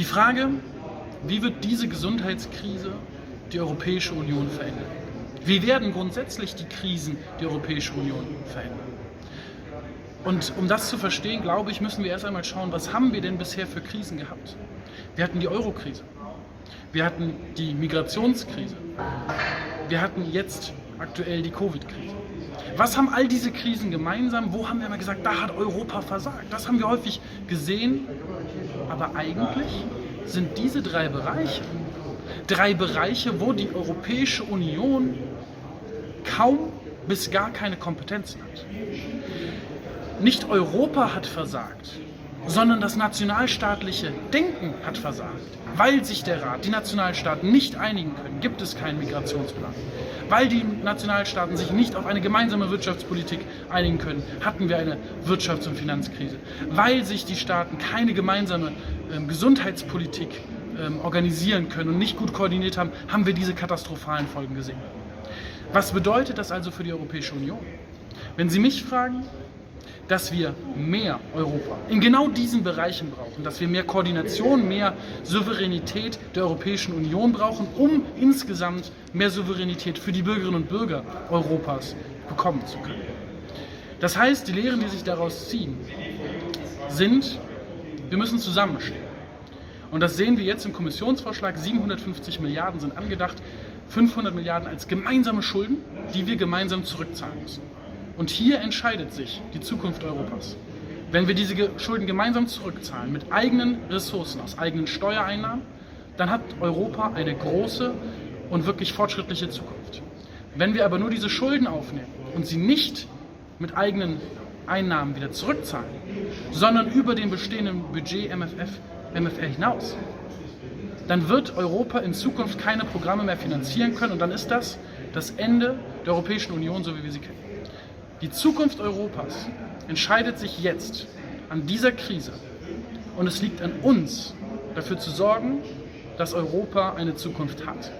Die Frage, wie wird diese Gesundheitskrise die Europäische Union verändern? Wie werden grundsätzlich die Krisen die Europäische Union verändern? Und um das zu verstehen, glaube ich, müssen wir erst einmal schauen, was haben wir denn bisher für Krisen gehabt? Wir hatten die Euro-Krise, wir hatten die Migrationskrise, wir hatten jetzt aktuell die Covid-Krise. Was haben all diese Krisen gemeinsam? Wo haben wir immer gesagt, da hat Europa versagt? Das haben wir häufig gesehen, aber eigentlich sind diese drei Bereiche, wo die Europäische Union kaum bis gar keine Kompetenzen hat. Nicht Europa hat versagt, sondern das nationalstaatliche Denken hat versagt. Weil sich der Rat, die Nationalstaaten nicht einigen können, gibt es keinen Migrationsplan. Weil die Nationalstaaten sich nicht auf eine gemeinsame Wirtschaftspolitik einigen können, hatten wir eine Wirtschafts- und Finanzkrise. Weil sich die Staaten keine gemeinsame Gesundheitspolitik organisieren können und nicht gut koordiniert haben, haben wir diese katastrophalen Folgen gesehen. Was bedeutet das also für die Europäische Union? Wenn Sie mich fragen, dass wir mehr Europa in genau diesen Bereichen brauchen, dass wir mehr Koordination, mehr Souveränität der Europäischen Union brauchen, um insgesamt mehr Souveränität für die Bürgerinnen und Bürger Europas bekommen zu können. Das heißt, die Lehren, die sich daraus ziehen, sind, wir müssen zusammenstehen. Und das sehen wir jetzt im Kommissionsvorschlag, 750 Milliarden sind angedacht, 500 Milliarden als gemeinsame Schulden, die wir gemeinsam zurückzahlen müssen. Und hier entscheidet sich die Zukunft Europas. Wenn wir diese Schulden gemeinsam zurückzahlen, mit eigenen Ressourcen, aus eigenen Steuereinnahmen, dann hat Europa eine große und wirklich fortschrittliche Zukunft. Wenn wir aber nur diese Schulden aufnehmen und sie nicht mit eigenen Einnahmen wieder zurückzahlen, sondern über den bestehenden Budget MFR hinaus, dann wird Europa in Zukunft keine Programme mehr finanzieren können und dann ist das das Ende der Europäischen Union, so wie wir sie kennen. Die Zukunft Europas entscheidet sich jetzt an dieser Krise und es liegt an uns, dafür zu sorgen, dass Europa eine Zukunft hat.